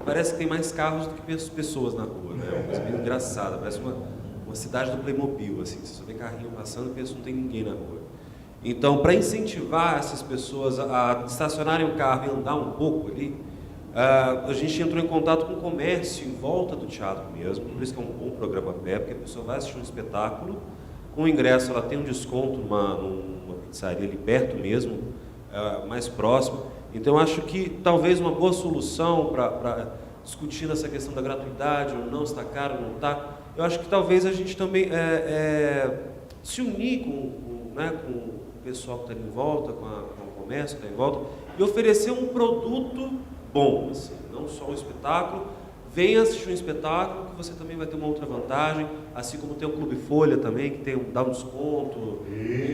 parece que tem mais carros do que pessoas na rua, né, é uma coisa meio engraçada, parece uma cidade do Playmobil, assim, você só vê carrinho passando e pensa que não tem ninguém na rua. Então, para incentivar essas pessoas a estacionarem o carro e andar um pouco ali, a gente entrou em contato com o comércio em volta do teatro mesmo, por isso que é um bom programa a pé, porque a pessoa vai assistir um espetáculo, com o ingresso ela tem um desconto numa pizzaria ali perto mesmo, mais próximo. Então, eu acho que talvez uma boa solução para discutir essa questão da gratuidade ou não, se está caro ou não está, eu acho que talvez a gente também se unir com o pessoal que está em volta, com o comércio que está em volta, e oferecer um produto bom, assim, não só um espetáculo. Venha assistir um espetáculo que você também vai ter uma outra vantagem, assim como tem o Clube Folha também, que dá um desconto no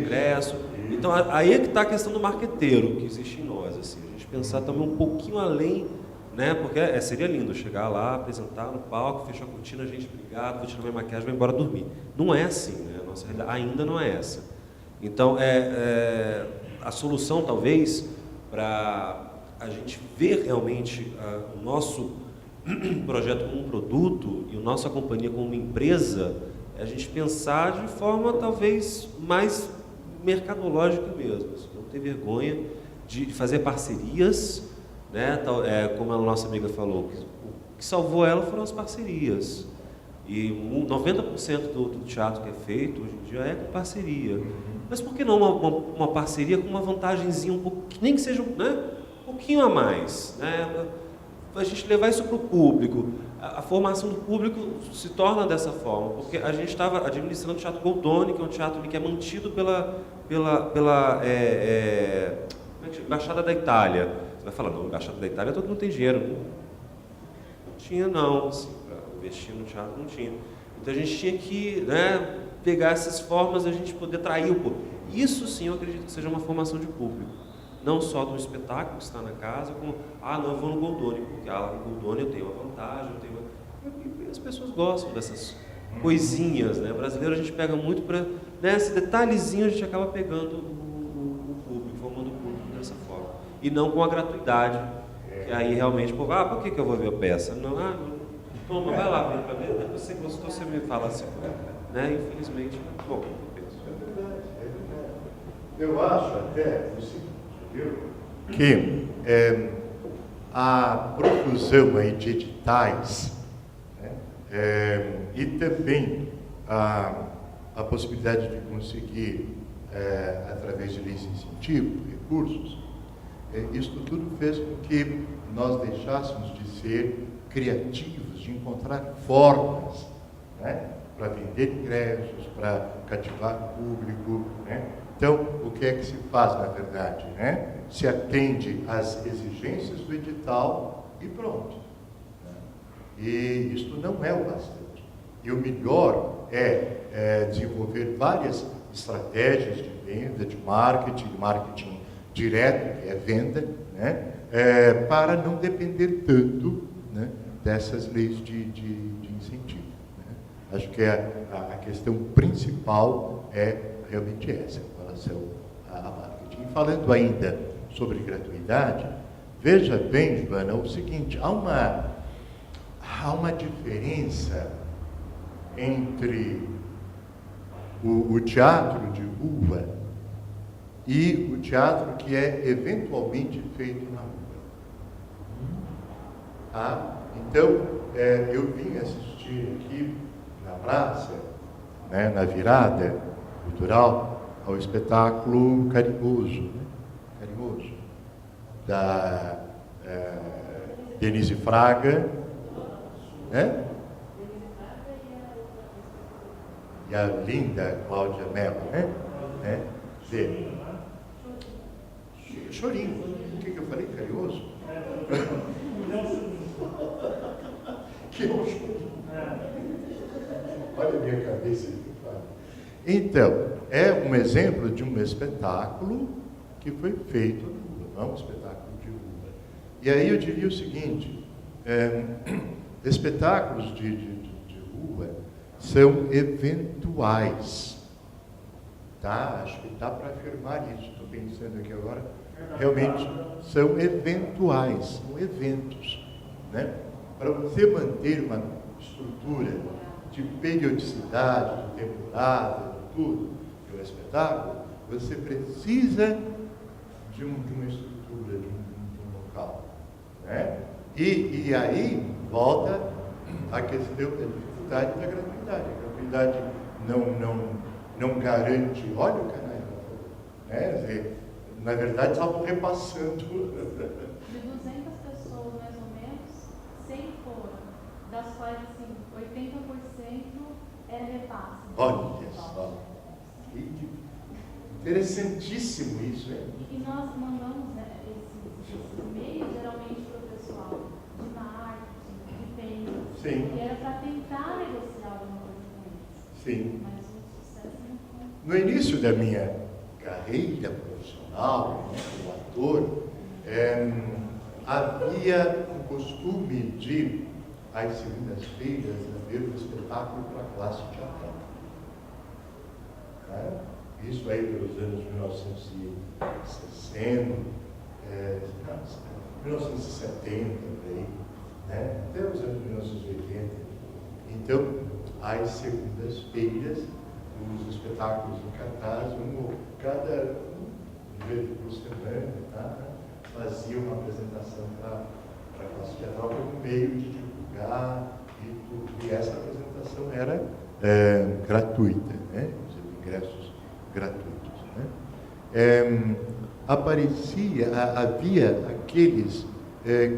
ingresso. Então, aí é que está a questão do marqueteiro que existe em nós, assim, a gente pensar também um pouquinho além, né, porque seria lindo chegar lá, apresentar no palco, fechar a cortina, gente, obrigado, vou tirar minha maquiagem, vou embora dormir. Não é assim, né, a nossa realidade ainda não é essa. Então, a solução, talvez, para a gente ver realmente o nosso projeto como um produto e a nossa companhia como uma empresa, é a gente pensar de forma, talvez, mais mercadológica mesmo. Assim, não ter vergonha de fazer parcerias, né? Como a nossa amiga falou, o que salvou ela foram as parcerias. E 90% do teatro que é feito hoje em dia é com parceria. Mas por que não uma parceria com uma vantagenzinha, nem que seja, né, um pouquinho a mais, né? A gente levar isso para o público. A formação do público se torna dessa forma, porque a gente estava administrando o Teatro Goldoni, que é um teatro que é mantido pela Embaixada da Itália. Você vai falar, não, Embaixada da Itália todo mundo tem dinheiro. Não tinha, não, assim, para investir no teatro não tinha. Então a gente tinha que, né, pegar essas formas de a gente poder atrair o público. Isso sim eu acredito que seja uma formação de público. Não só do espetáculo que está na casa, como, não, eu vou no Goldoni, porque lá no Goldoni eu tenho uma vantagem, E as pessoas gostam dessas coisinhas, né? Brasileiro a gente pega muito para, né, esse detalhezinho a gente acaba pegando o público, formando o público dessa forma. E não com a gratuidade, que aí realmente, pô, por que eu vou ver a peça? Não, toma, vai lá ver para ver, depois você gostou, você me fala assim, né? Infelizmente, bom, eu penso. Eu acho até o seguinte, que a profusão aí de editais, né, e também a possibilidade de conseguir, através de leis de incentivo, recursos, isso tudo fez com que nós deixássemos de ser criativos, de encontrar formas, né, para vender ingressos, para cativar o público, né? Então, o que é que se faz, na verdade, né? Se atende às exigências do edital e pronto, né? E isto não é o bastante. E o melhor é desenvolver várias estratégias de venda, de marketing direto, que é venda, né? Para não depender tanto, né, dessas leis de incentivo, né? Acho que a questão principal é realmente essa, em relação a marketing. E falando ainda sobre gratuidade, veja bem, Joana, o seguinte, há uma diferença entre o teatro de rua e o teatro que é eventualmente feito na rua. Então, eu vim assistir aqui na praça, né, na virada cultural, ao espetáculo Carinhoso, né? Carinhoso, da Denise Fraga, né? E a linda Cláudia Mello, né? Chorinho. O que eu falei? Carinhoso? Que é um chorinho. Olha a minha cabeça aqui. Então, é um exemplo de um espetáculo que foi feito na rua, não é um espetáculo de rua. E aí eu diria o seguinte, espetáculos de rua são eventuais, tá? Acho que dá para afirmar isso, estou pensando aqui agora, realmente são eventuais, são eventos, né? Para você manter uma estrutura de periodicidade, de temporada, de tudo, de um espetáculo, você precisa de uma estrutura, de um local, né? E aí volta a questão da dificuldade da gratuidade. A gratuidade não garante, olha o canal, né? Na verdade, estavam repassando. De 200 pessoas, mais ou menos, 100 foram, das quais, assim, 80% era repasse. Olha só. Interessantíssimo isso, hein? E nós mandamos, né, esses e-mails, geralmente, para o pessoal de marketing, de vendas. Sim. E era para tentar negociar alguma coisa com eles. Sim. Mas o sucesso não foi. No início da minha carreira profissional, né, como ator, havia um costume de, às segundas-feiras, haver um espetáculo para a classe teatral. Né? Isso aí pelos anos 1960, 1970, por aí, né? Até os anos 1980. Então, às segundas-feiras, os espetáculos em cartaz, cada vez por semana, tá? Fazia uma apresentação para a classe teatral como meio de divulgar E essa apresentação era gratuita, né? Os ingressos gratuitos, né? Havia aqueles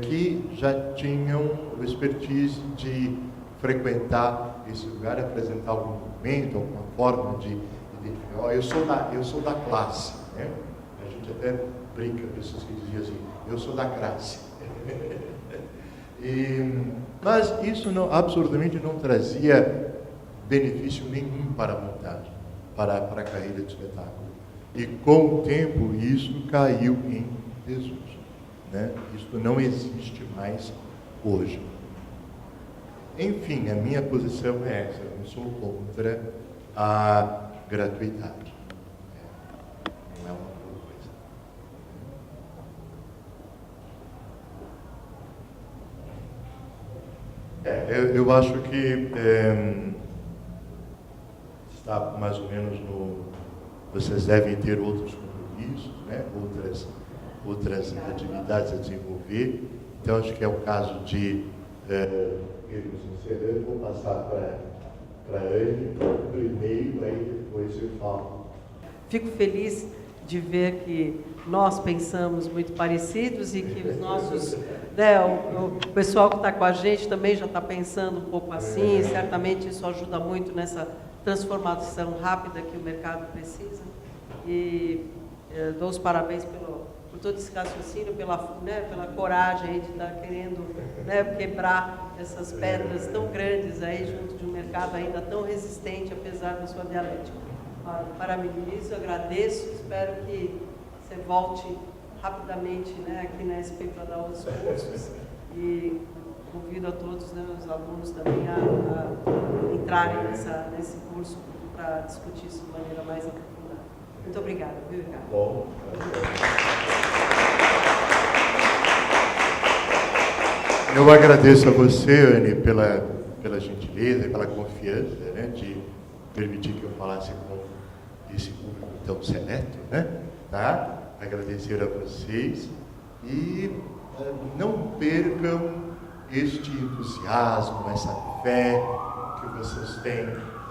que já tinham o expertise de frequentar esse lugar, apresentar algum documento, alguma forma de identificar. Eu sou da classe, né? A gente até brinca, pessoas que diziam assim, eu sou da classe. Mas isso absolutamente não trazia benefício nenhum para a montagem, para a carreira de espetáculo. E com o tempo isso caiu em desuso, né? Isso não existe mais hoje. Enfim, a minha posição é essa, eu sou contra a gratuidade. Não é uma boa coisa. Eu acho que está mais ou menos no... Vocês devem ter outros compromissos, né? outras atividades a desenvolver. Então, acho que é o caso de irmos encerrando. Vou passar para a Anne primeiro, aí depois eu falo. Fico feliz de ver que nós pensamos muito parecidos e que os nossos, né, o pessoal que está com a gente também já está pensando um pouco assim, e certamente isso ajuda muito nessa transformação rápida que o mercado precisa. E dou os parabéns por todo esse raciocínio, pela coragem aí de estar querendo, né, quebrar essas pedras tão grandes aí junto de um mercado ainda tão resistente, apesar da sua dialética. Parabenizo, agradeço, espero que você volte rapidamente, né, aqui na SP para dar os cursos e convido a todos, né, os alunos também a entrarem nesse curso para discutir isso de maneira mais aprofundada. Muito obrigada, viu, Ricardo? Bom, eu agradeço a você, Anne, pela gentileza e pela confiança, né, de permitir que eu falasse com esse público tão seleto, né? Tá? Agradecer a vocês e não percam este entusiasmo, essa fé que vocês têm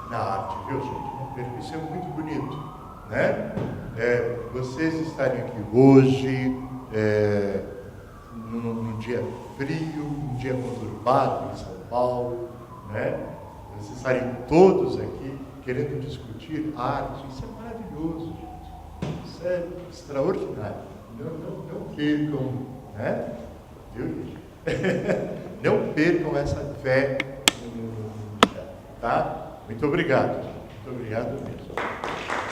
na arte, viu, gente? Não percam, isso é muito bonito, né? Vocês estarem aqui hoje, num dia frio, um dia conturbado em São Paulo, né? Vocês estarem todos aqui querendo discutir arte, isso é maravilhoso, gente. Isso é extraordinário. Não percam, né? Viu, gente? Não percam essa fé, tá? Muito obrigado. Muito obrigado mesmo.